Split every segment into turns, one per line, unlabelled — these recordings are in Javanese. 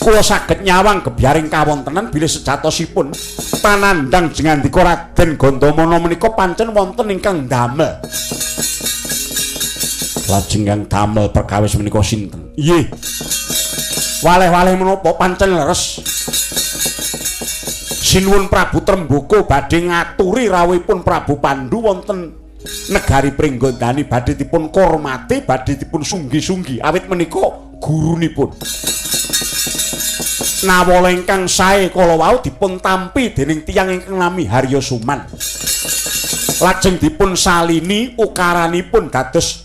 kula saged nyawang gebyaring kawontenan bilih sejatosipun panandhang jengandika Raden Gandamana menika pancen wonten ingkang damel. Lajeng kang damel perkawis menika sinten? Nggih. Waleh-waleh menapa pancen leres. Sinuwun Prabu Tremboko badhe ngaturi rawuhipun Prabu Pandhu wonten negari Pringgondani badhe dipun kormati, badhe dipun sunggi-sunggi awit menika gurunipun. Nawala ingkang sae kala wau dipun tampi dening tiyang ingkang nami Harya Suman. Lajeng dipun salini ukaranipun dados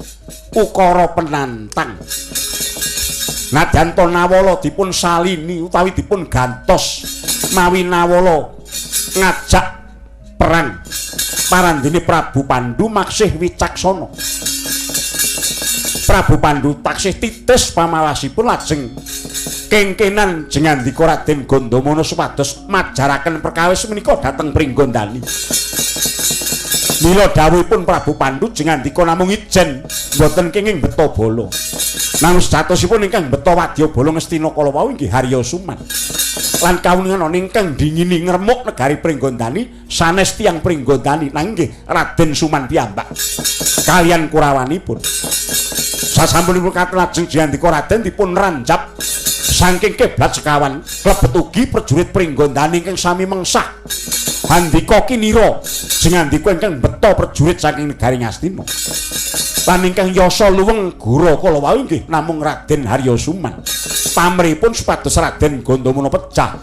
ukara penantang. Nadyan to Nawala dipun salini utawi dipun gantos mawi Nawala ngajak perang parandene Prabu Pandhu maksih wicaksana. Prabu Pandhu taksih titis pamalasipun lajeng kengkenan jengandika Raden Gandamana supados majaraken perkawis menika dhateng Pringgondani. Mila dawuhipun Prabu Pandhu jengandika namung ijen boten kenging beta bala. Nanging sejatosipun ingkang beta wadya bala Ngastina kala wau inggih Harya Suman. Lan kawuningan ingkang dingini ngremuk negari Pringgondani sanes tiyang Pringgondani nanging Raden Suman piyambak kaliyan Kurawanipun. Sasampunipun katen lajeng jengandika Raden dipun ranjap saking keblat sekawan klebet ugi prajurit Pringgondani ingkang sami mengsah. Handika kinira jengandika ingkang beta prajurit saking negari Ngastina. Lan ingkang yasa luweng gura kala wau inggih namung Raden Harya Suman. Pamripun supados Raden Gandamana pecah.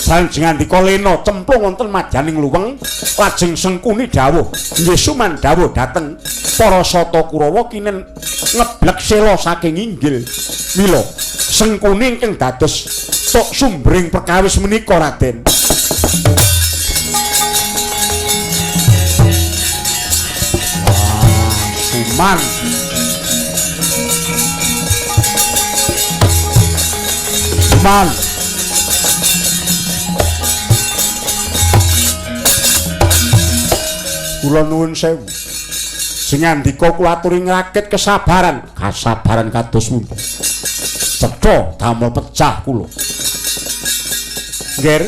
Salajengandika lena cemplung wonten madyaning luweng lajeng Sengkuni dawuh, "Nggih Suman dawuh dhateng para sata Kurawa kinen ngeblek sela saking inggil." Mila Sengkuni ingkang dados tok sumbering perkawis menika Raden. Suman Suman kula nuwun sewu jengandika kula aturi ngrakit kesabaran kados pundi cetha damel pecah kula nggih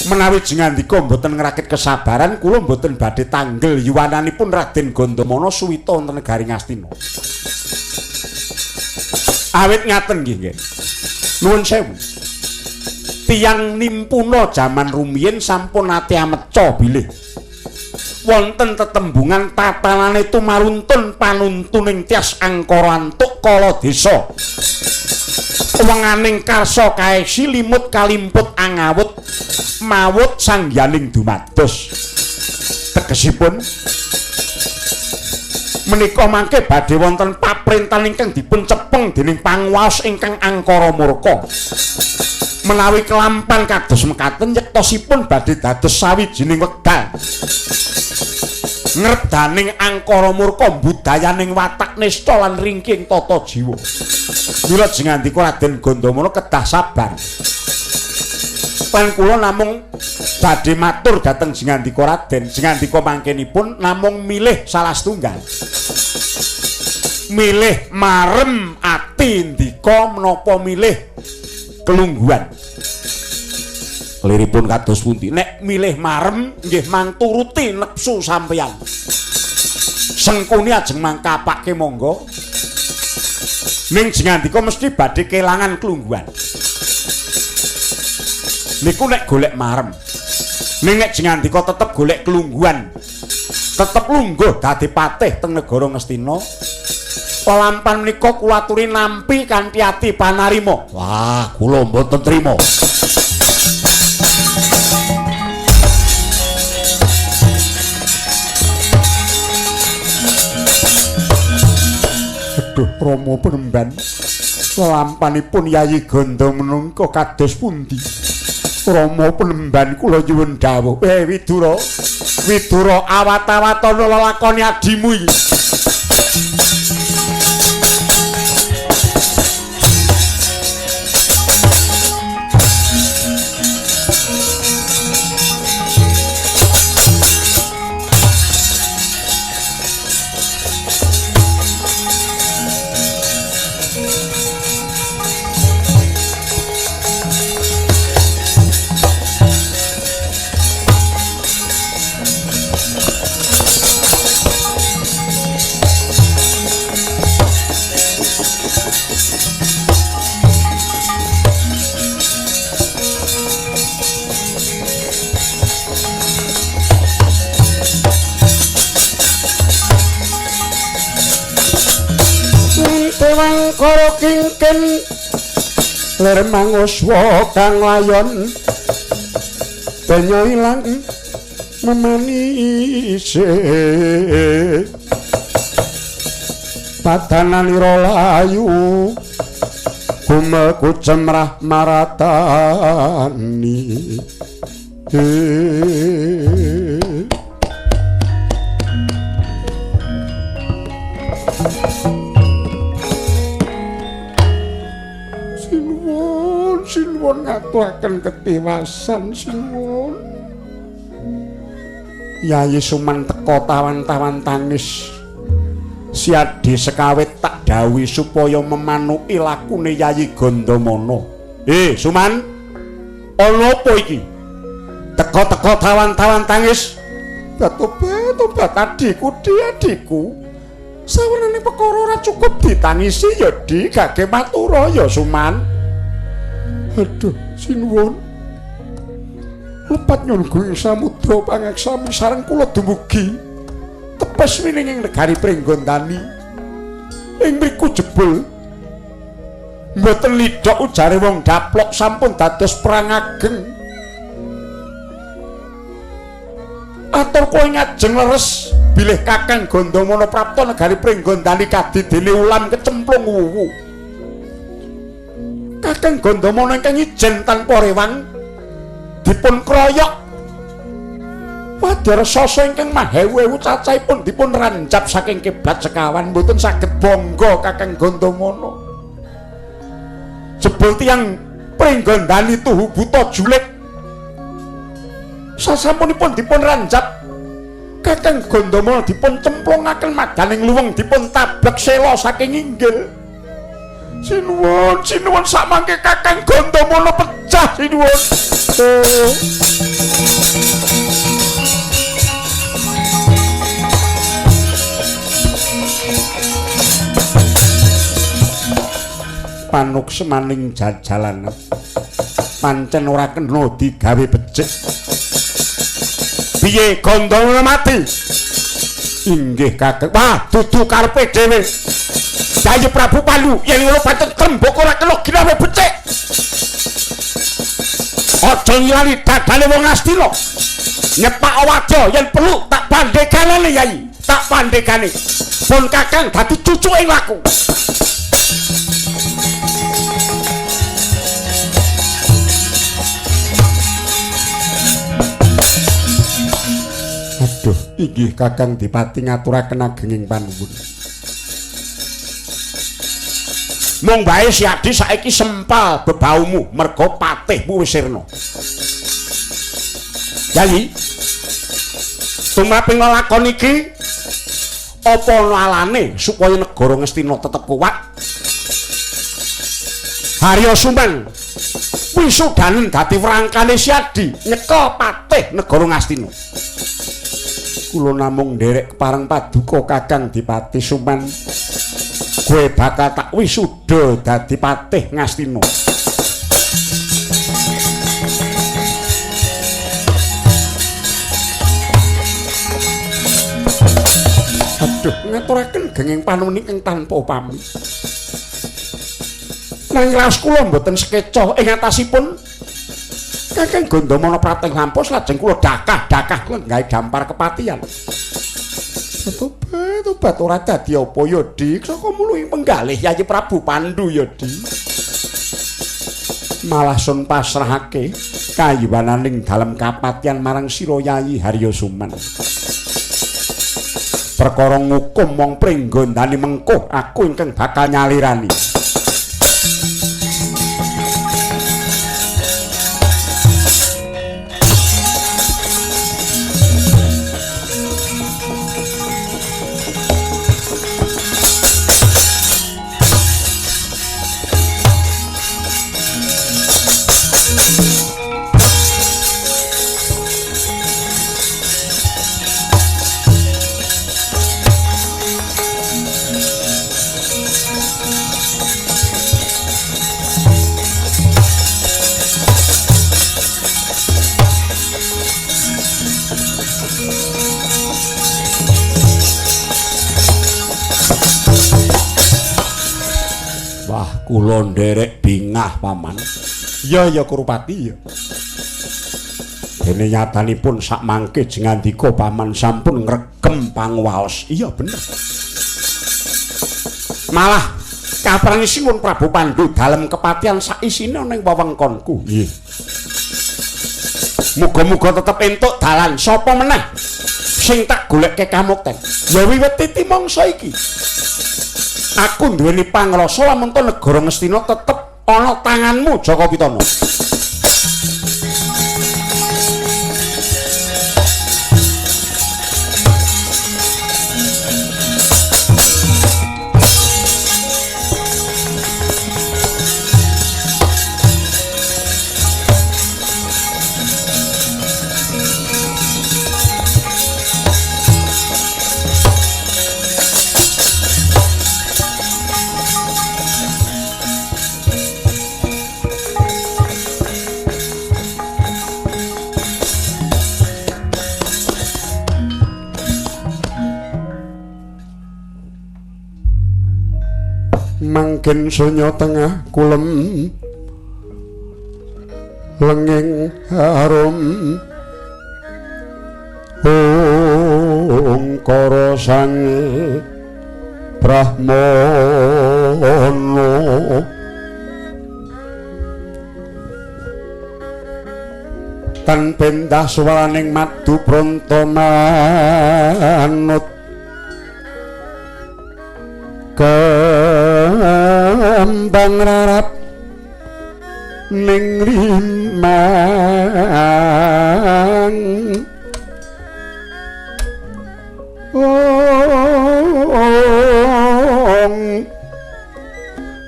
menawi jengandika mboten ngrakit kesabaran kula mboten badhe tanggel yuwananipun Raden Gandamana suwita wonten negari Ngastina. Awit ngaten nggih. Nuwun sewu. Tiyang nimpuna jaman rumiyin sampun ate ameca bilih wonten tetembungan tatanane tumaruntun panuntuning tias angkara antuk kala desa. Wenganing karsa kaesi limut kalimput angawut mawut sangyaning dumados. Tegesipun menika mangke badhe wonten paprentah ingkang dipun cepeng dening panguwaos ingkang angkara murka. Menawi kelampang kados mekaten yektosipun badhe dados sawijining wekdal. Ngredaning angkara murka budayaning watak nista lan ringking tata jiwa. Mila jengandika Raden Gandamana kedah sabar. Pan kula namung badhe matur dhateng jengandika Raden. Jengandika mangkenipun namung milih salah setunggal. Milih marem ati ndika menapa milih kelungguhan. Liripun kados pundi? Nek milih marem nggih manturuti nepsu sampeyan. Sengkuni ajeng mangkapake monggo. Ning jengandika mesti badhe kelangan kelungguhan. Niku nek golek marem. Ning nek jengandika tetep golek kelungguhan. Tetep lungguh dadi patih teng negara Ngastina. Palampan menika kula aturi nampi kanthi ati panarima. Wah, kula mboten trima. Aduh, Rama Penemban. Lampanipun Yayi Gandamana menika kados pundi? Rama Penemban kula nyuwun dawuh. Widura. Widura awat-awatana lelakoni adimu iki. Tewang karo kingken lir manguswa kang layon banyu ilang memanise padananira layu gumeku cemrah maratani Sinuwun ngaturaken ketiwasan sinuwun. Yayi Suman teka tawan-tawan tangis. Siadi sekawit tak dawuhi supaya memanuki lakune Yayi Gandamana. Suman, ana apa iki? Teka-teka tawan-tawan tangis. Tobat adikku, adikku. Sawenane perkara ora cukup ditangisi ya, Di, gage matura ya, Suman. Aduh, sinuwun. Lepat nyunggu ing samudra pangaksami sareng kula dumugi tepes wininging negari Pringgondani. Ing mriku jebul mboten lidhok ujare wong daplok sampun dados perang ageng. Atur kowe ngajeng leres bilih Kakang Gandamana prapta negari Pringgondani kadidene ulam kecemplung wuwu. Kakang Gandamana ingkang ijen tanpa rewang dipun kroyok wadya sasa ingkang mahewu-ewu cacahipun dipun ranjap saking kiblat sekawan mboten saged bangga Kakang Gandamana. Jebul tiyang Pringgondani tuhu buta julik sasampunipun dipun ranjap Kakang Gandamana dipun cemplungaken madaning luweng dipun tablek sela saking inggil. Sinuwun samangke Kakang Gandamana pecah sinuwun. Panuk semaning jajalan pancen ora kena digawe becik. Piye Gandamana mati? Inggih Kakang. Wah, dudu karepe dhewe. Yayi Prabu Palu yen ngono pancen trembok ora kena ginawe becik. Aja ngilali dadane wong Astina. Nyepak wadya yen perlu tak pandhekane Yayi, tak pandhekane. Pun Kakang dadi cucuke laku. Aduh, inggih Kakang Dipati ngaturaken agenging panuwun. Mung bae Siadi saiki sempal bebaumu merga patihmu wis sirna. Yayi, tumraping lakon iki apa ana alane supaya negara Ngastina tetep kuwat? Harya Suman wisudanen dadi wrangkane Siadi nyeka patih negara Ngastina. Kula namung nderek kepareng paduka Kakang Dipati Suman. Kowe bakal tak wisuda dadi patih Ngastina. Aduh, ngaturaken genging panuwun ingkang tanpa pamrih. Nanging raos kula mboten sekeca ing atasipun Kakang Gandamana prateng lampus lajeng kula dakah-dakah nggawe dampar kepatihan. Tobat ora dadi apa ya, Dik? Saka muluing penggalih Yayi Prabu Pandhu ya, Dik. Malah sun pasrahake kayiwananing dalem kapatihan marang sira Yayi Harya Suman. Perkara ngukum wong Pringgondani mengko aku ingkang bakal nyalirani. Wah, kula nderek bingah paman. Ya Kurupati ya. Dene nyatanipun sak mangke jengandika paman sampun ngregem pangwaos. Iya bener. Malah kapranisipun Prabu Pandhu dalem kepatihan sak isine ning wewengkonku. Nggih. Muga-muga tetep entuk dalan sapa meneh sing tak golekke kamukten. Ya wiwit titi mangsa iki. Aku duweni pangrasa lamun to negara Ngastina tetep ana tanganmu Jaka Pitana. Mangken sonya tengah kulem lenging harum ungkara sang Brahmana tan pendah swaraning madu pronto manut kembang rarap ning rimang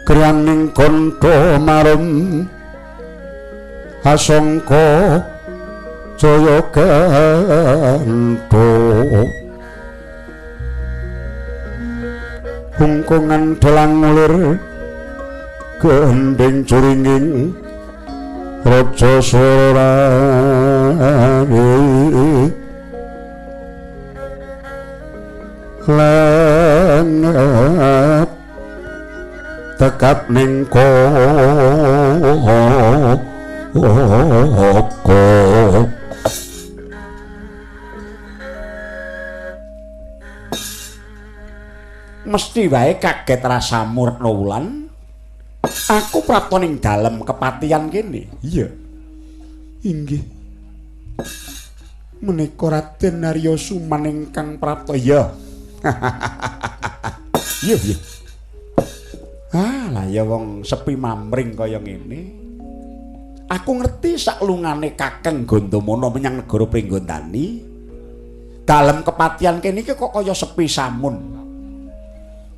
kriyaning kantha marum asangka jaya gantha hungkungan dalang ngulir gending curinging raja sorane langat tekap ning koko mesti wae kaget rasamu Retna Wulan. Aku prapta ning dalem kepatihan kene. Iya. Inggih. Menika Raden Arya Suman ingkang prapta. Iya. Iya, iya. Lah ya wong sepi mamring kaya ngene. Aku ngerti saklungane Kakeng Gandamana menyang negara Pringgondani. Dalem kepatihan kene iki kok kaya sepi samun.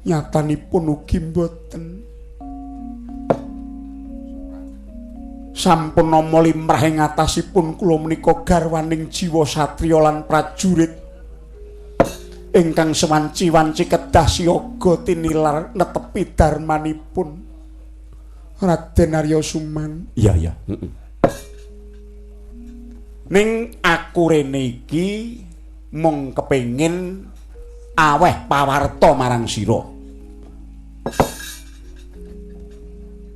Nyatanipun ugi mboten sampun nama limrah ing atasipun kula menika garwaning jiwa satriya lan prajurit ingkang sewanci-wanci kedah siaga tinilar netepi darmanipun Raden Arya Suman. Iya iya. Ning aku rene iki mung kepengin aweh pawarta marang sira.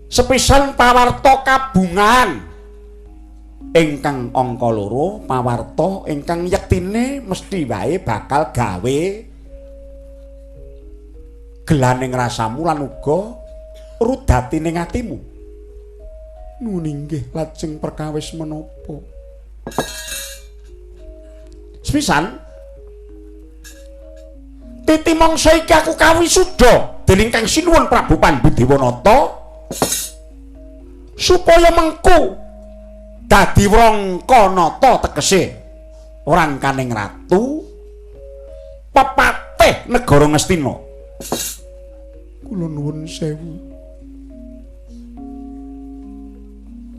Sepisan pawarta kabungan ingkang angka 2, pawarta ingkang yektine mesti wae bakal gawe gelaning rasamu lan uga rudatining atimu. Nun inggih lajeng perkawis menapa? Sepisan titi mangsa iki aku kawisuda dening Kang Sinuwun Prabu Pandhu Dewanata supaya mengku dadi Wrangkanata tegese Wrangkaning ratu pepatih negara Ngastina. Kula nuwun sewu.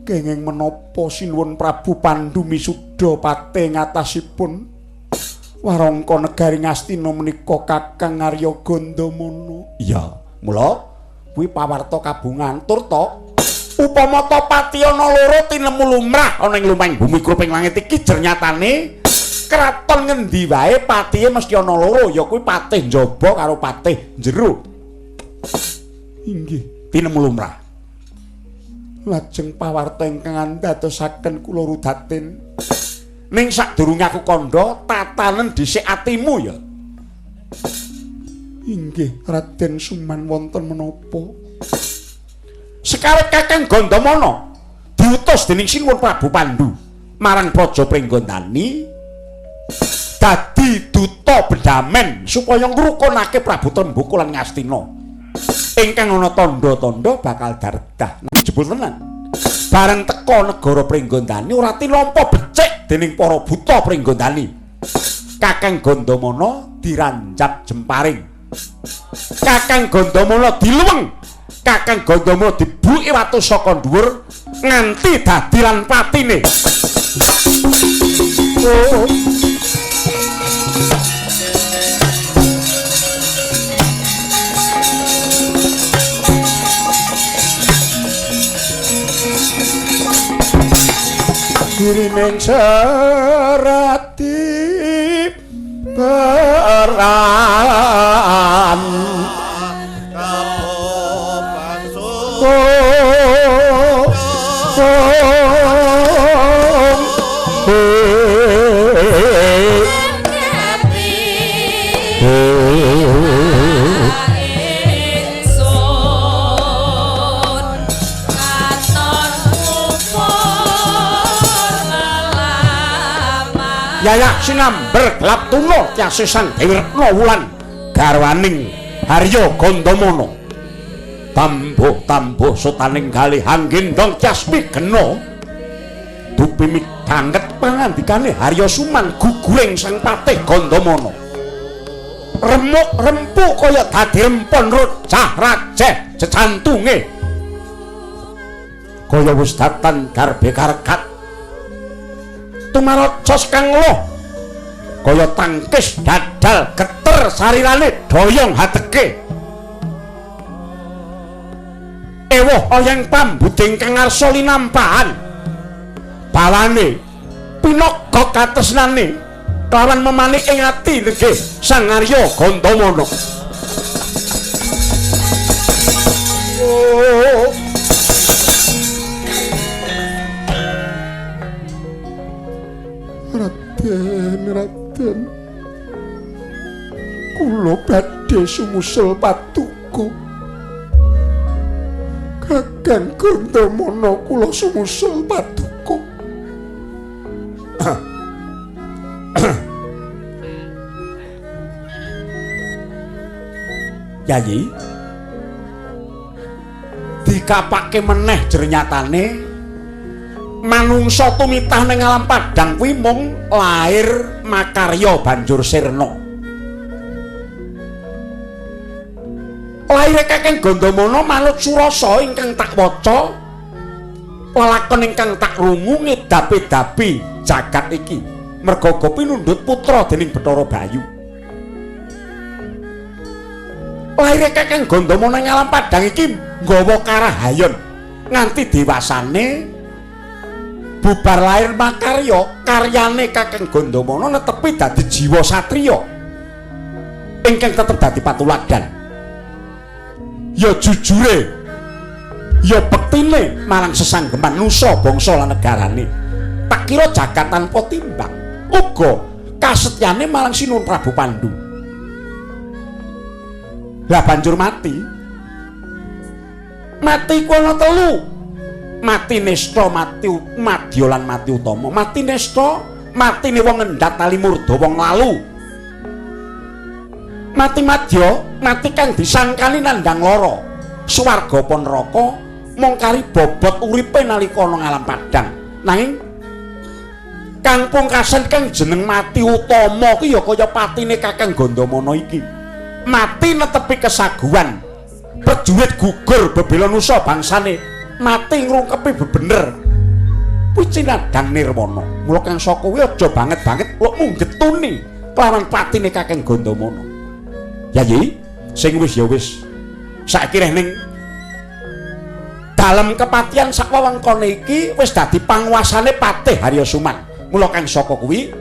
Kenging menapa Sinuwun Prabu Pandhu misuda patih ngatasipun warangka negari Ngastina menika Kakang Arya Gandamana. Iya, mula kuwi pawarta kabungan tur to upama ta pati ana 2 tinemu lumrah ana ing lumahing bumi kruping langit iki jernyatane kraton ngendi wae patihe mesti ana 2 ya kuwi patih njaba karo patih njero. Inggih. tinemu lumrah. Lajeng pawarta ingkang andadosaken kula rudatin ning sadurunge aku kandha tatanen dhisik atimu ya. Inggih Raden Suman wonten menapa? Sekarep Kakang Gandamana diutus dening Sinuwun Prabu Pandhu marang Praja Pringgondani dadi duta bedamen supaya ngrukunake Prabu Trembaka lan Ngastina ingkang ana tandha-tandha bakal dardah. Jebul tenan. Bareng teka negara Pringgondani ora tinampa becik dening para buta Pringgondani. Kakang Gandamana diranjap jemparing. Kakang Gandamana diluweng. Kakang Gandamana dibuki watu saka dhuwur nganti dadi lan patine. Oh. Kirining serati peran Yayak sinamber gelap tuna tyasisan Dewi Retna Wulan garwaning Harya Gandamana tambuh-tambuh sutaning kalih anggendong tyasmi gena dupi midhanget pangandikane Harya Suman guguring sang patih Gandamana remuk rempuk kaya dadi rempon rocah rajeh jejantunge kaya wis datan garbe karekat tumarocos kang loh kaya tangkis dadal geter sarirane doyong hateke ewoh oyeng pambuding kang arsa linampahan balane pinagga katresnane kelawan memanik ing ati nggih Sang Arya Gandamana. Oh. Raden, kula badhe sumusul patuko. Kakang Gandamana kula sumusul patuko. Yayi, dikapake meneh jernyatane manungsa tumitah ning alam padang kuwi mung lair makarya banjur sirna. Laire Kakang Gandamana manut surasa ingkang tak waca, lelakon ingkang tak rungu ngedapi-dapi jagat iki. Merga pinundhut putra dening Bathara Bayu. Laire Kakang Gandamana ing alam padang iki nggawa karahayon nganti dewasane bubar lair makarya karyane Kakang Gandamana netepi dadi jiwa satriya ingkang tetep dadi patuladan ya jujure ya bektine marang sesanggeman nusa bangsa lan negarane tak kira jagat tanpa timbang uga kasetyane marang Sinuwun Prabu Pandhu. Lah banjur mati ku ana telu. Mati nesta, mati madya lan mati utama. Mati nesta, matine wong ngendhat tali murda wong lalu. Mati madya, mati kang disangkani nandhang lara. Swarga apa neraka mung kari bobot uripe nalika ana ngalam padang. Nanging kang pungkasan kang jeneng mati utama kuwi ya kaya patine Kakang Gandamana iki. Mati netepi kesaguhan. Prajurit gugur bebela nusa bangsane. Mati ngrungkepi bebener kuwi cinadang nirwana. Mula kang saka kuwi aja banget-banget kok munggetuni kelawan patine Kakang Gandamana. Yayi, sing wis ya wis. Saiki reh ning dalem kepatihan sak wewengkone iki wis dadi panguasane Patih Harya Suman. Mula kang saka kuwi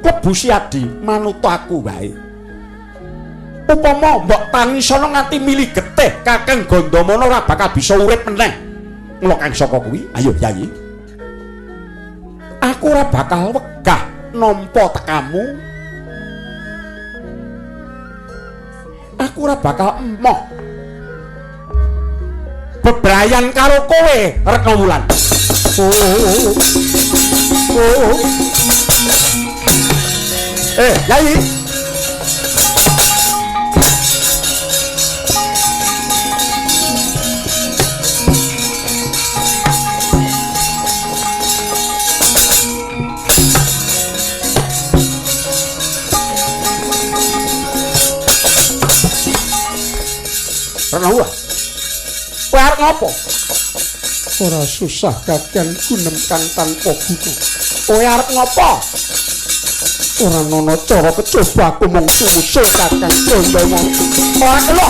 klebu Siadi manut aku wae. Upama mbok tanisana nganti mili getih Kakang Gandamana ora bakal bisa urip meneh. Mula kang saka kuwi, ayo Yayi. Aku ora bakal wegah nampa tekamu. Aku ora bakal emoh bebrayan karo kowe Retna Wulan. Yayi. Retna Wulan. Kowe arep ngopo? Ora susah kakang gunem kang tanpa guna. Kowe arep ngopo? Ora ana cara kecoba aku mung susul kakang Gandamana. Ora kena.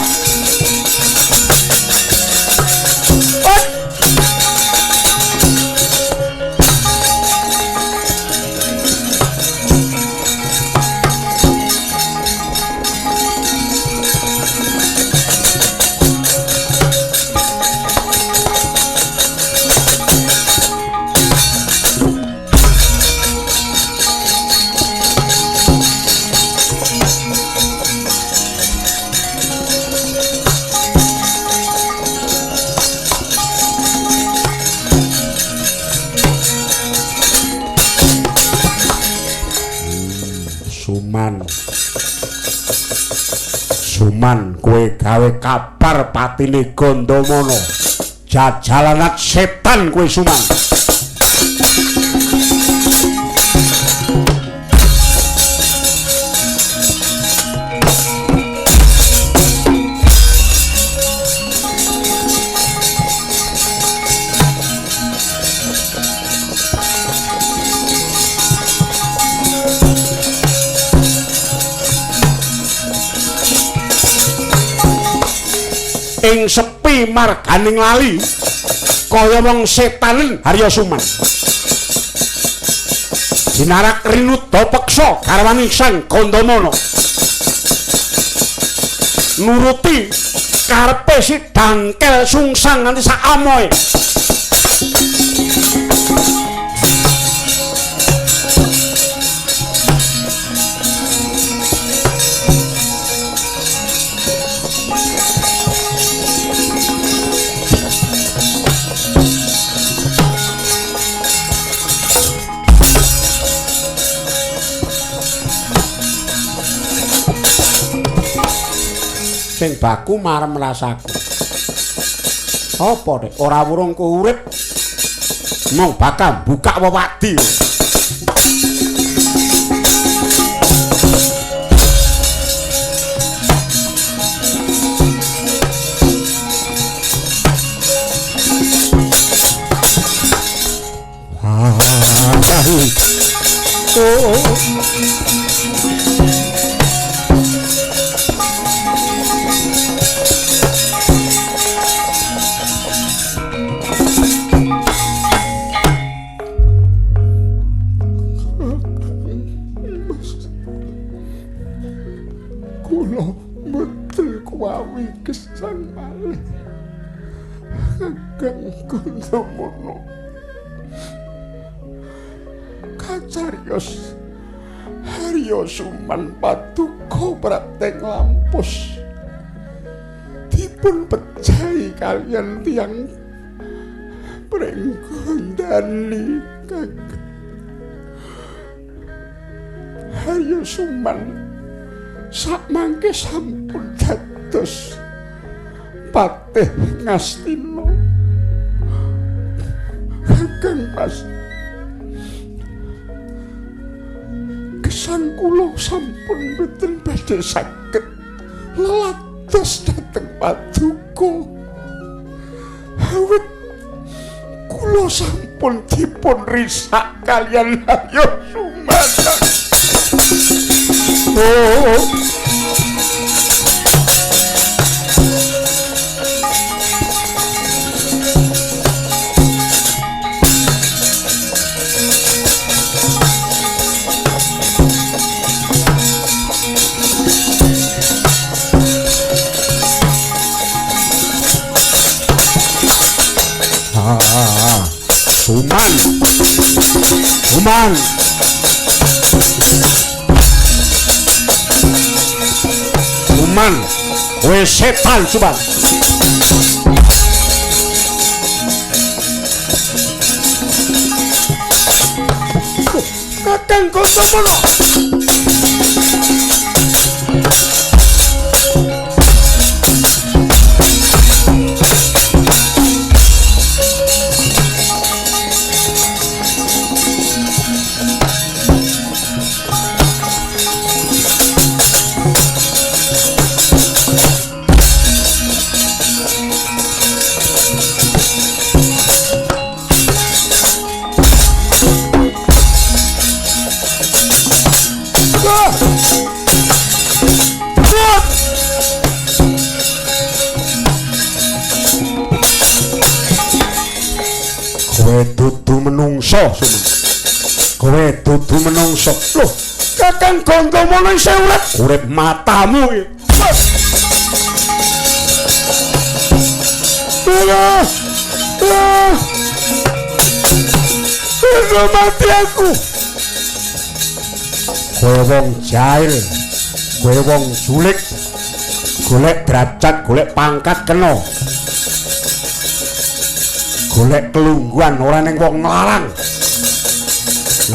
Suman kowe gawe kabar patine Gandamana. Jajalanat setan kowe Suman. Ing sepi marganing lali kaya wong setanen Harya Suman. Jinarak rinudha peksa garwane Sang Gandamana. Nuruti karepe si dangkel sungsang nganti sak amohe. Sing baku marem rasaku. Apa nek ora wurung ku urip mung bakal buka wewadi. Gandamana kacarios Harya Suman paduka prateng lampus dipun pejahi kaliyan tiyang Pringgondani kakang Harya Suman sakmangke sampun dados patih Ngastina. Kakang Mas, gesang kula sampun mboten badhe saged lelados dhateng paduka. Awit kula sampun dipun risak kaliyan Harya Suman. Uman. Uman. Kowe setan Suman. Kakang Gondomono. Dudu menungso Suman. Kowe dudu menungso. Loh, Kakang Gondomono isih urip. Urip matamu iki. Mati aku. Kowe wong jahil. Kowe wong julik. Golek derajat, golek pangkat kena. Golek kelungguhan ora ning wong nglarang.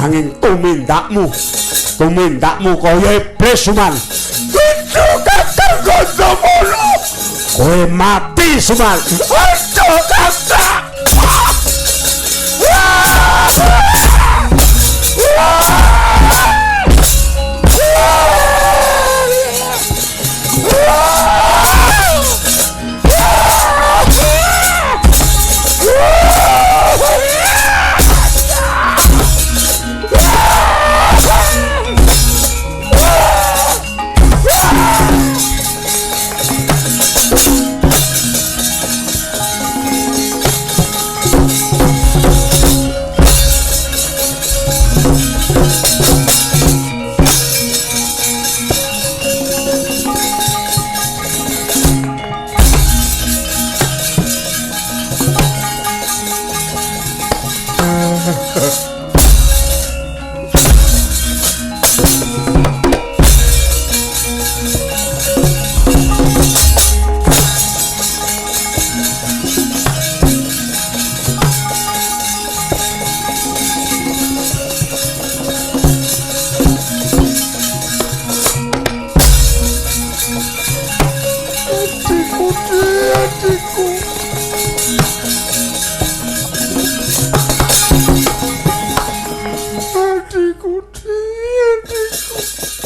Nanging tumindakmu kaya iblis Suman. Kudu Kakang Gondomono. Kowe mati Suman. Aja Kakang.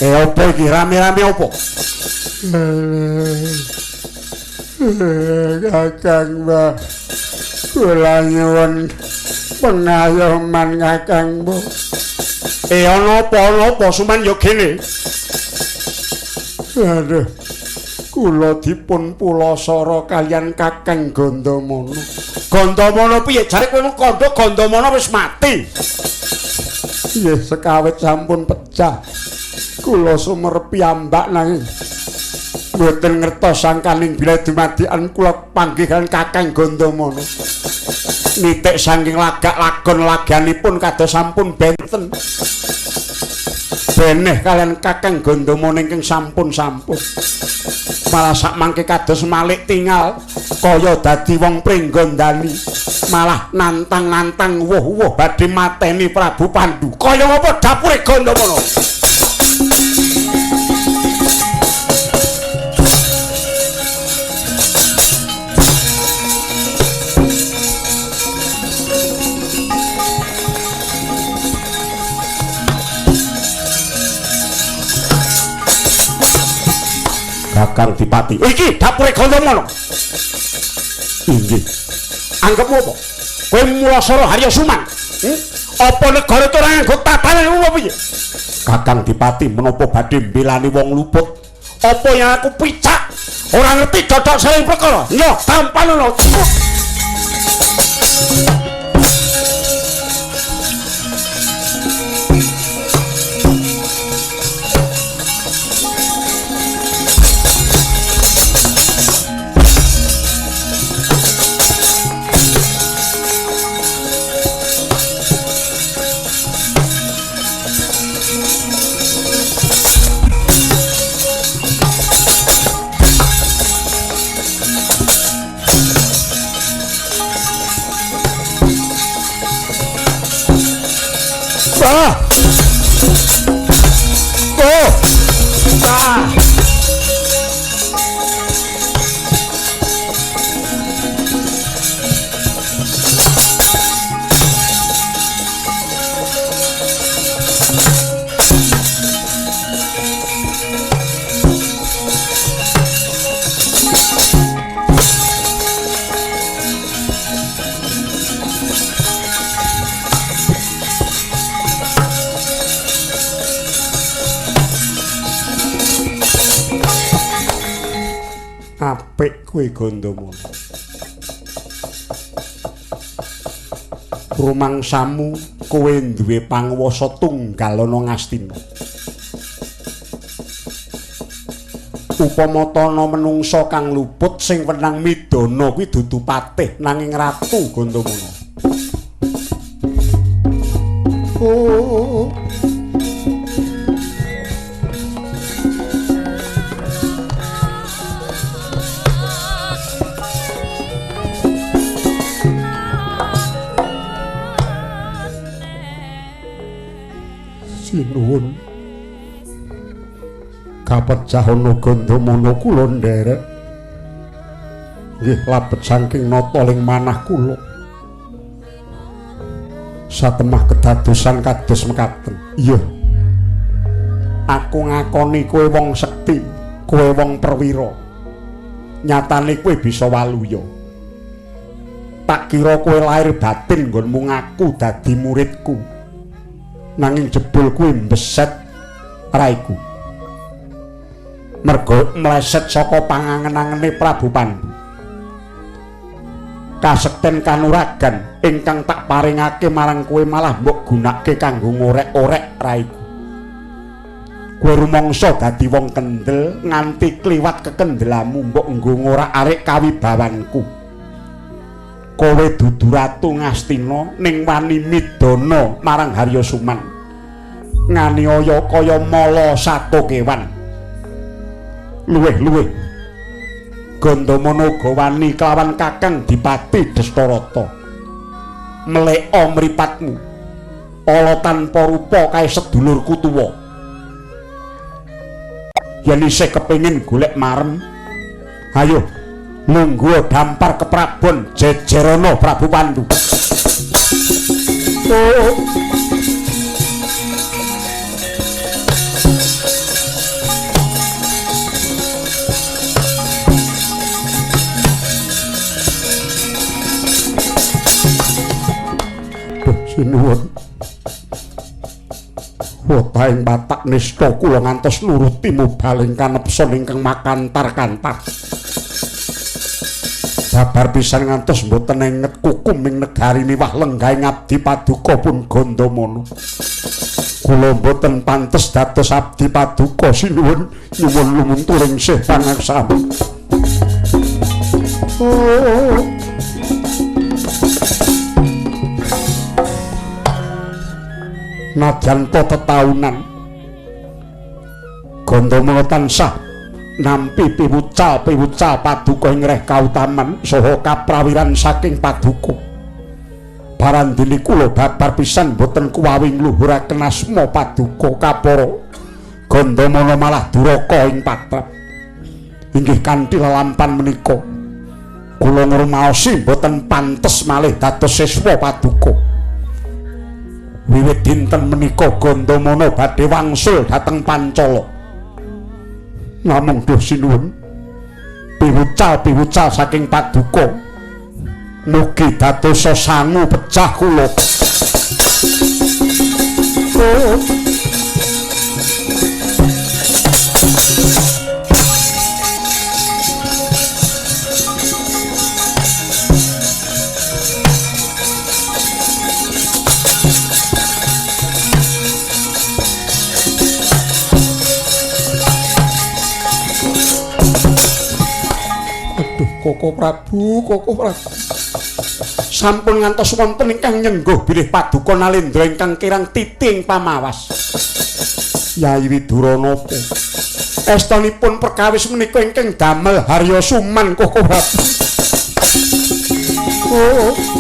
Apa iki rame-rame apa? Kakang Mbah. Kula nyuwun pengayoman Kakang Mbah. Ana apa Suman yo kene. Aduh. Kula dipun pulasara kaliyan Kakang Gondomono. Gondomono piye? Jare kowe kandha Gondomono wis mati. Nggih, sekawit sampun pecah. Kula sumer piyambak nanging mboten ngertos sangkaning bila dumadikan kula panggihan Kakang Gondomono. Nitik saking lagak lagon laganipun kados sampun benten. Beneh kalian Kakang Gondomono ingkang sampun-sampun. Malah sak mangke kados Malik tinggal kaya dadi wong pringgondani. Malah nantang-nantang wuh-wuh badhe mateni Prabu Pandu. Kaya apa dapure Gondomono? Kakang Dipati. Iki dapure Gondomono. Inggih. Anggepmu apa? Kowe mulasara Harya Suman. Apa negara itu ora nganggo tatanan apa piye? Kakang Dipati menapa badhe mbelani wong luput? Apa yang aku picak? Ora ngerti dodok saling perkara. Yo, tampanono. Apik kuwi Gandamana. Rumangsamu kowe duwe panguwasa tunggal ana Ngastina. Upama ana menungsa kang luput sing wenang midana kuwi dudu patih nanging ratu Gandamana. Oh. Sinuwun kapecah ana Gandamana kula nderek nggih labet saking nata ling manah kula satemah kedadosan kados mekaten. Iya aku ngakoni kowe wong sekti, kowe wong perwira, nyatane kowe bisa waluya. Tak kira kowe lahir batin nggonmu ngaku dadi muridku, nanging jebul kuwi mbeset raiku merga mleset saka pangangen-angene Prabu Pandhu. Kasekten kanuragan ingkang tak paringake marang kowe malah mbok gunakake kanggo ngorek-orek raiku. Kowe rumangsa dadi wong kendel nganti kliwat kekendelamu mbok nggo ngorak-arik kawibawanku. Kowe dudu ratu Ngastina ning wani midana marang Haryasuman. Nganiaya kaya mala sato kewan. Luwih-luwih Gandamana uga wani kelawan Kakang Dipati Dastarata. Mleka mripatmu ala tanpa rupa kae sedulurku tuwa. Yen isih kepengin golek marem, ayo monggo dampar keprabon jejerana Prabu Pandhu. Oh. Sinuwun wetahing Batak nista kula ngantos nuruti mubaling kanepson ingkang makantar-kantar. Babar pisan ngantos mboten enget kukum ing negari niwah lenggahing abdi paduka pun Gandamana. Kula mboten pantes dados abdi paduka sinuwun nyuwun lumunturing sih pangaksami. Oh. Nadyan to tetaunan Gandamana tansah nampi piwucal paduka ing reh kautaman saha kaprawiran saking paduka. Parandini kula babar pisan boten kuwawing luhuraken asma paduka kapara. Gandamana malah duraka ing patrap. Inggih kanthi lalampan menika kula ngrumaosi boten pantes malih dados siswa paduka. Wiwit dinten menika Gandamana badhe wangsul dhateng Pancala. Namung duh sinuwun piwucal saking paduka mugi dadosa sangu pecah kula. Oh. Koko Prabu. Sampun ngantos wonten ingkang nyengguh bilih paduka Nalendra ingkang kirang titing pamawas. Yai Widura napa? Estanipun perkawis menika ingkang damel Haryasuman Koko Prabu. Oh.